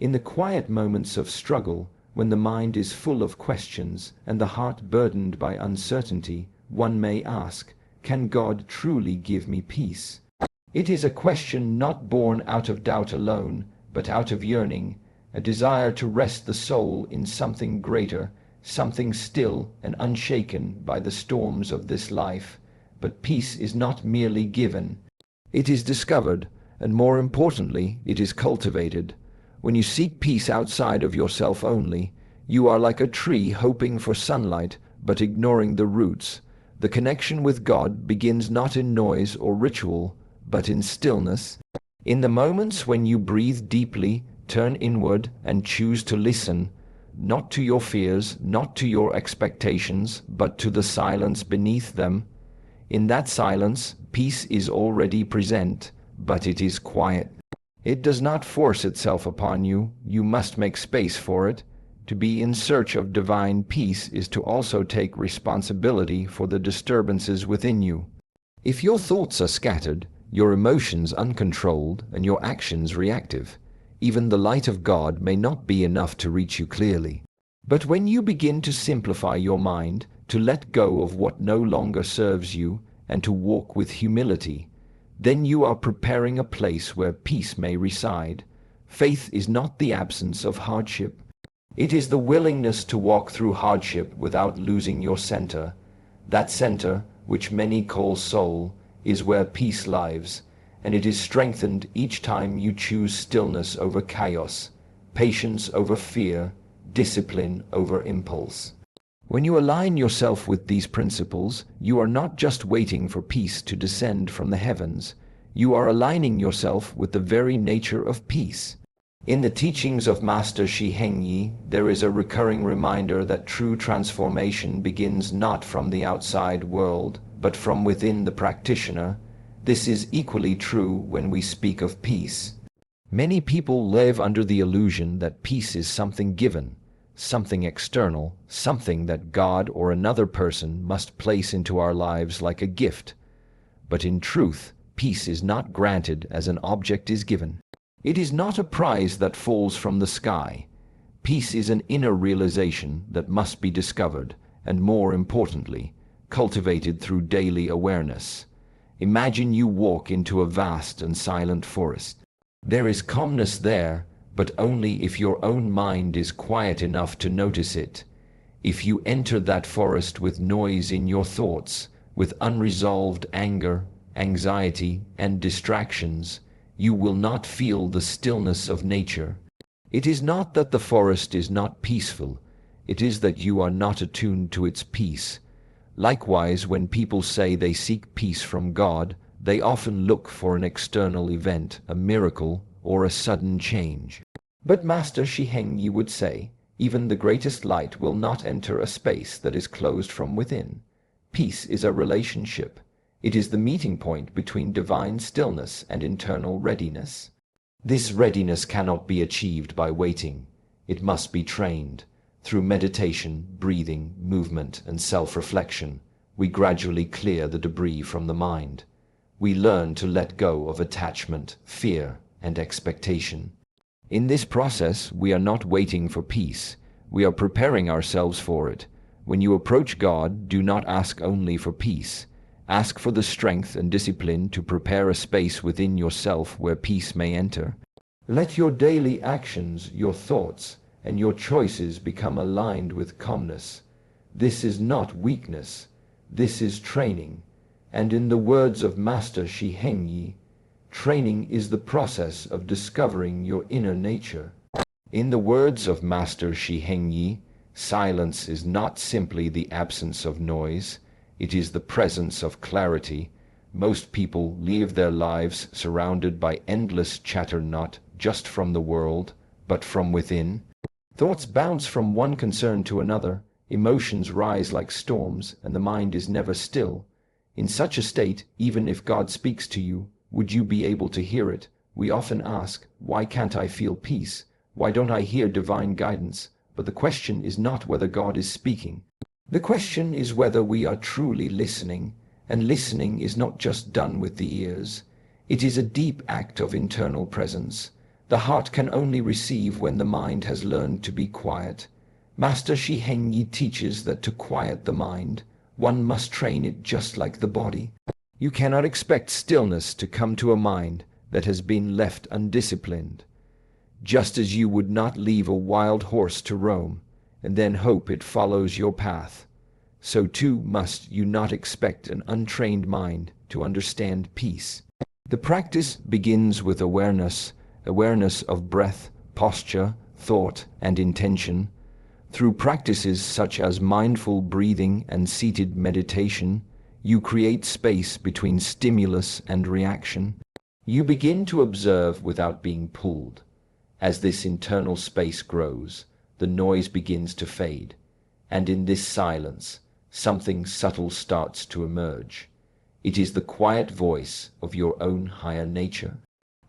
In the quiet moments of struggle, when the mind is full of questions and the heart burdened by uncertainty, one may ask, can God truly give me peace? It is a question not born out of doubt alone, but out of yearning, a desire to rest the soul in something greater, something still and unshaken by the storms of this life. But peace is not merely given. It is discovered, and more importantly, it is cultivated. When you seek peace outside of yourself only, you are like a tree hoping for sunlight, but ignoring the roots. The connection with God begins not in noise or ritual, but in stillness. In the moments when you breathe deeply, turn inward, and choose to listen, not to your fears, not to your expectations, but to the silence beneath them. In that silence, peace is already present, but it is quiet. It does not force itself upon you. You must make space for it. To be in search of divine peace is to also take responsibility for the disturbances within you. If your thoughts are scattered, your emotions uncontrolled, and your actions reactive, even the light of God may not be enough to reach you clearly. But when you begin to simplify your mind, to let go of what no longer serves you, and to walk with humility, then you are preparing a place where peace may reside. Faith is not the absence of hardship. It is the willingness to walk through hardship without losing your center. That center, which many call soul, is where peace lives, and it is strengthened each time you choose stillness over chaos, patience over fear, discipline over impulse. When you align yourself with these principles, you are not just waiting for peace to descend from the heavens. You are aligning yourself with the very nature of peace. In the teachings of Master Shi Heng Yi, there is a recurring reminder that true transformation begins not from the outside world, but from within the practitioner. This is equally true when we speak of peace. Many people live under the illusion that peace is something given, something external, something that God or another person must place into our lives like a gift. But in truth, peace is not granted as an object is given. It is not a prize that falls from the sky. Peace is an inner realization that must be discovered, and more importantly, cultivated through daily awareness. Imagine you walk into a vast and silent forest. There is calmness there, but only if your own mind is quiet enough to notice it. If you enter that forest with noise in your thoughts, with unresolved anger, anxiety, and distractions, you will not feel the stillness of nature. It is not that the forest is not peaceful, it is that you are not attuned to its peace. Likewise, when people say they seek peace from God, they often look for an external event, a miracle, or a sudden change. But Master Shi Heng Yi would say, even the greatest light will not enter a space that is closed from within. Peace is a relationship. It is the meeting point between divine stillness and internal readiness. This readiness cannot be achieved by waiting. It must be trained. Through meditation, breathing, movement, and self-reflection, we gradually clear the debris from the mind. We learn to let go of attachment, fear, and expectation. In this process, we are not waiting for peace. We are preparing ourselves for it. When you approach God, do not ask only for peace. Ask for the strength and discipline to prepare a space within yourself where peace may enter. Let your daily actions, your thoughts, and your choices become aligned with calmness. This is not weakness. This is training. And in the words of Master Shi Heng Yi, training is the process of discovering your inner nature. In the words of Master Shi Heng Yi, silence is not simply the absence of noise. It is the presence of clarity. Most people live their lives surrounded by endless chatter, not just from the world, but from within. Thoughts bounce from one concern to another, emotions rise like storms, and the mind is never still. In such a state, even if God speaks to you, would you be able to hear it? We often ask, why can't I feel peace? Why don't I hear divine guidance? But the question is not whether God is speaking. The question is whether we are truly listening, and listening is not just done with the ears. It is a deep act of internal presence. The heart can only receive when the mind has learned to be quiet. Master Shi Heng Yi teaches that to quiet the mind, one must train it just like the body. You cannot expect stillness to come to a mind that has been left undisciplined. Just as you would not leave a wild horse to roam, and then hope it follows your path, so too must you not expect an untrained mind to understand peace. The practice begins with awareness of breath, posture, thought, and intention. Through practices such as mindful breathing and seated meditation, you create space between stimulus and reaction. You begin to observe without being pulled. As this internal space grows, the noise begins to fade, and in this silence, something subtle starts to emerge. It is the quiet voice of your own higher nature.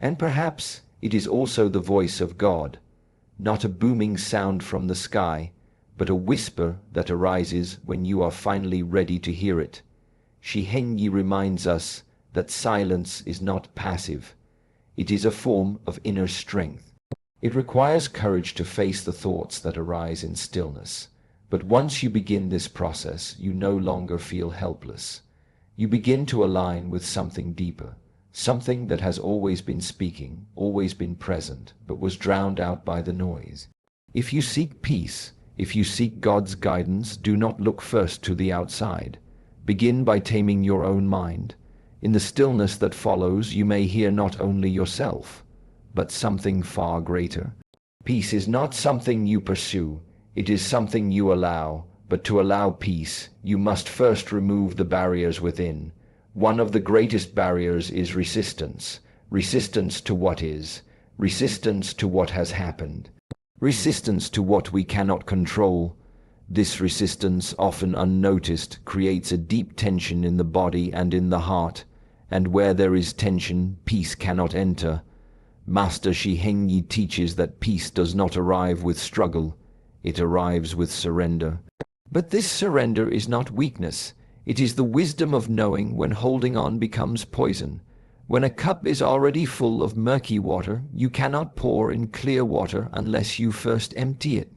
And perhaps it is also the voice of God, not a booming sound from the sky, but a whisper that arises when you are finally ready to hear it. Shi Heng Yi reminds us that silence is not passive. It is a form of inner strength. It requires courage to face the thoughts that arise in stillness. But once you begin this process, you no longer feel helpless. You begin to align with something deeper, something that has always been speaking, always been present, but was drowned out by the noise. If you seek peace, if you seek God's guidance, do not look first to the outside. Begin by taming your own mind. In the stillness that follows, you may hear not only yourself, but something far greater. Peace is not something you pursue, it is something you allow. But to allow peace, you must first remove the barriers within. One of the greatest barriers is resistance. Resistance to what is. Resistance to what has happened. Resistance to what we cannot control. This resistance, often unnoticed, creates a deep tension in the body and in the heart. And where there is tension, peace cannot enter. Master Shi Heng Yi teaches that peace does not arrive with struggle. It arrives with surrender. But this surrender is not weakness. It is the wisdom of knowing when holding on becomes poison. When a cup is already full of murky water, you cannot pour in clear water unless you first empty it.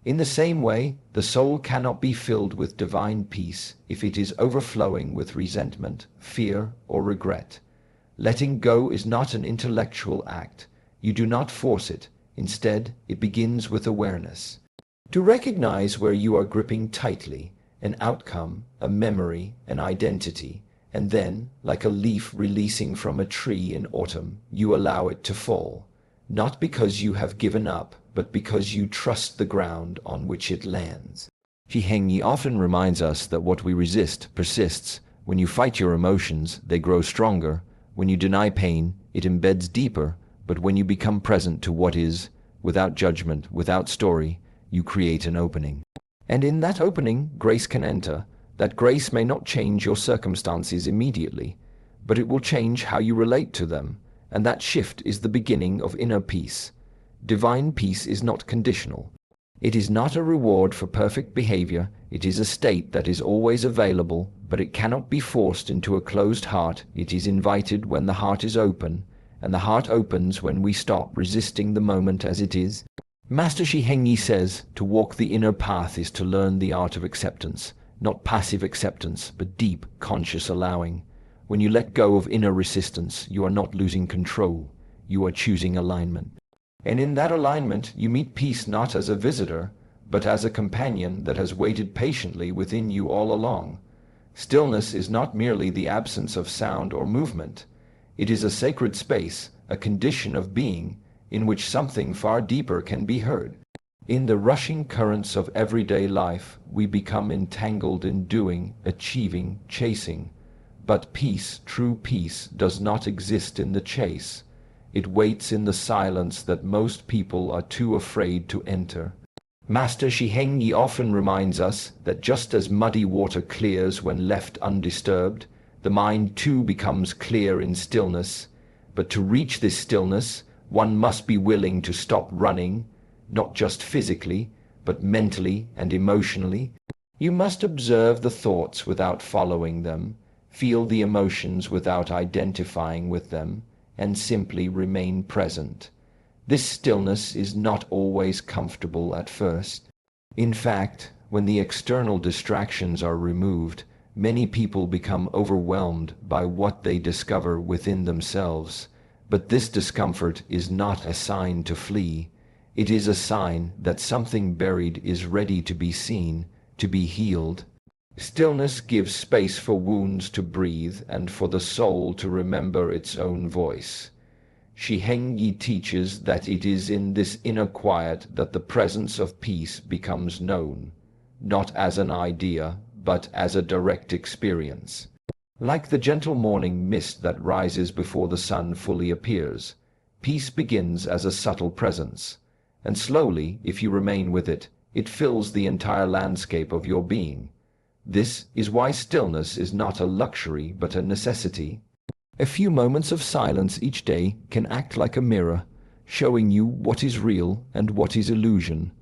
In the same way, the soul cannot be filled with divine peace if it is overflowing with resentment, fear, or regret. Letting go is not an intellectual act. You do not force it. Instead, it begins with awareness. To recognize where you are gripping tightly, an outcome, a memory, an identity, and then, like a leaf releasing from a tree in autumn, you allow it to fall, not because you have given up, but because you trust the ground on which it lands. Shi Heng Yi often reminds us that what we resist persists. When you fight your emotions, they grow stronger. When you deny pain, it embeds deeper. But when you become present to what is, without judgment, without story, you create an opening. And in that opening, grace can enter. That grace may not change your circumstances immediately, but it will change how you relate to them. And that shift is the beginning of inner peace. Divine peace is not conditional. It is not a reward for perfect behavior. It is a state that is always available, but it cannot be forced into a closed heart. It is invited when the heart is open, and the heart opens when we stop resisting the moment as it is. Master Shi Heng Yi says, to walk the inner path is to learn the art of acceptance, not passive acceptance, but deep, conscious allowing. When you let go of inner resistance, you are not losing control, you are choosing alignment. And in that alignment, you meet peace not as a visitor, but as a companion that has waited patiently within you all along. Stillness is not merely the absence of sound or movement. It is a sacred space, a condition of being, in which something far deeper can be heard. In the rushing currents of everyday life, we become entangled in doing, achieving, chasing. But peace, true peace, does not exist in the chase. It waits in the silence that most people are too afraid to enter. Master Shi Heng Yi often reminds us that just as muddy water clears when left undisturbed, the mind too becomes clear in stillness. But to reach this stillness, one must be willing to stop running, not just physically, but mentally and emotionally. You must observe the thoughts without following them, feel the emotions without identifying with them, and simply remain present. This stillness is not always comfortable at first. In fact, when the external distractions are removed, many people become overwhelmed by what they discover within themselves. But this discomfort is not a sign to flee. It is a sign that something buried is ready to be seen, to be healed. Stillness gives space for wounds to breathe and for the soul to remember its own voice. Shi Heng Yi teaches that it is in this inner quiet that the presence of peace becomes known, not as an idea, but as a direct experience. Like the gentle morning mist that rises before the sun fully appears, peace begins as a subtle presence, and slowly, if you remain with it, it fills the entire landscape of your being. This is why stillness is not a luxury but a necessity. A few moments of silence each day can act like a mirror, showing you what is real and what is illusion.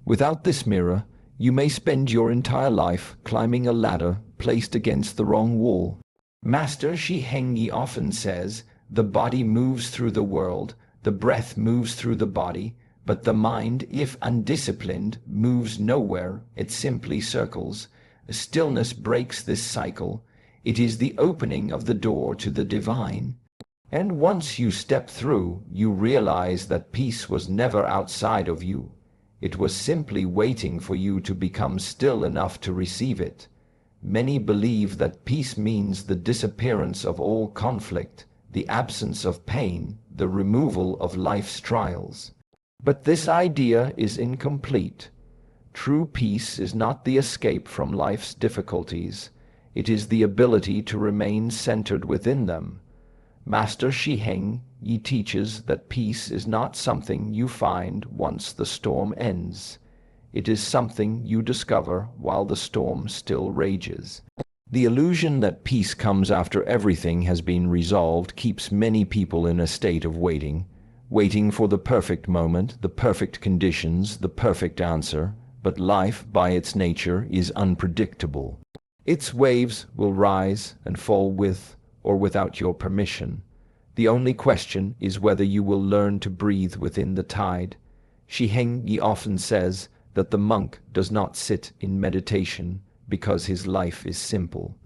Without this mirror, you may spend your entire life climbing a ladder placed against the wrong wall. Master Shi Heng Yi often says, the body moves through the world, the breath moves through the body, but the mind, if undisciplined, moves nowhere, it simply circles. Stillness breaks this cycle. It is the opening of the door to the divine. And once you step through, you realize that peace was never outside of you. It was simply waiting for you to become still enough to receive it. Many believe that peace means the disappearance of all conflict, the absence of pain, the removal of life's trials. But this idea is incomplete. True peace is not the escape from life's difficulties. It is the ability to remain centered within them. Master Shi Heng Yi teaches that peace is not something you find once the storm ends. It is something you discover while the storm still rages. The illusion that peace comes after everything has been resolved keeps many people in a state of waiting for the perfect moment, the perfect conditions, the perfect answer. But life, by its nature, is unpredictable. Its waves will rise and fall with or without your permission. The only question is whether you will learn to breathe within the tide. Shi Heng Yi often says that the monk does not sit in meditation because his life is simple.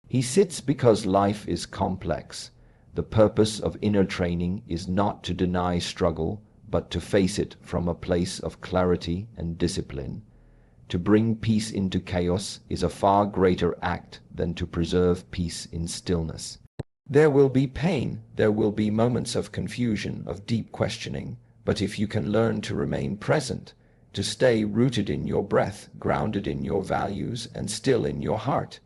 He sits because life is complex. The purpose of inner training is not to deny struggle, but to face it from a place of clarity and discipline. To bring peace into chaos is a far greater act than to preserve peace in stillness. There will be pain, there will be moments of confusion, of deep questioning, but if you can learn to remain present, to stay rooted in your breath, grounded in your values, and still in your heart,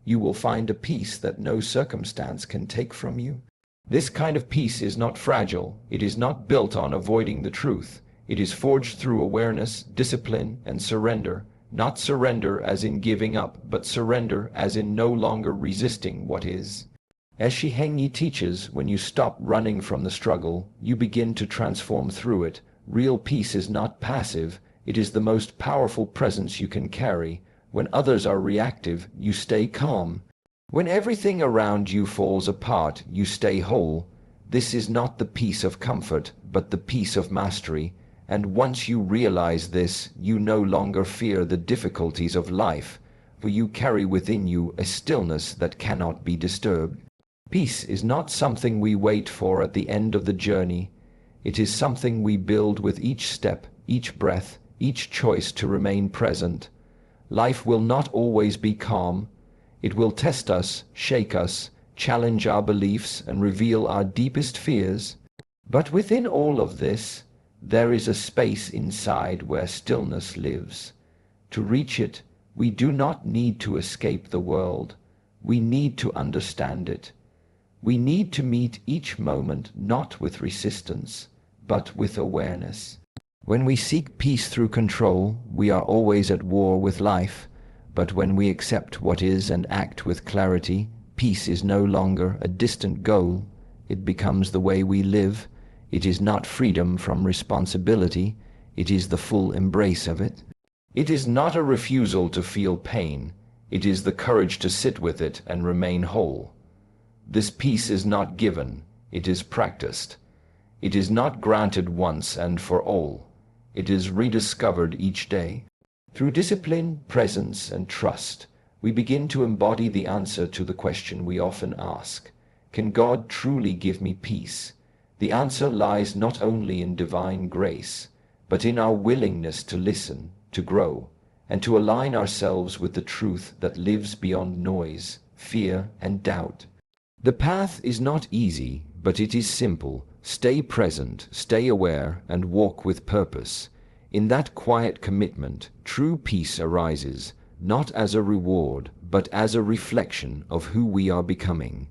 you will find a peace that no circumstance can take from you. This kind of peace is not fragile, it is not built on avoiding the truth. It is forged through awareness, discipline, and surrender. Not surrender as in giving up, but surrender as in no longer resisting what is. As Shi Heng Yi teaches, when you stop running from the struggle, you begin to transform through it. Real peace is not passive, it is the most powerful presence you can carry. When others are reactive, you stay calm. When everything around you falls apart, you stay whole. This is not the peace of comfort, but the peace of mastery. And once you realize this, you no longer fear the difficulties of life, for you carry within you a stillness that cannot be disturbed. Peace is not something we wait for at the end of the journey. It is something we build with each step, each breath, each choice to remain present. Life will not always be calm. It will test us, shake us, challenge our beliefs, and reveal our deepest fears. But within all of this, there is a space inside where stillness lives. To reach it, we do not need to escape the world. We need to understand it. We need to meet each moment not with resistance, but with awareness. When we seek peace through control, we are always at war with life. But when we accept what is and act with clarity, peace is no longer a distant goal. It becomes the way we live. It is not freedom from responsibility, it is the full embrace of it. It is not a refusal to feel pain, it is the courage to sit with it and remain whole. This peace is not given, it is practiced. It is not granted once and for all. It is rediscovered each day. Through discipline, presence, and trust, we begin to embody the answer to the question we often ask: can God truly give me peace? The answer lies not only in divine grace, but in our willingness to listen, to grow, and to align ourselves with the truth that lives beyond noise, fear, and doubt. The path is not easy, but it is simple. Stay present, stay aware, and walk with purpose. In that quiet commitment, true peace arises, not as a reward, but as a reflection of who we are becoming.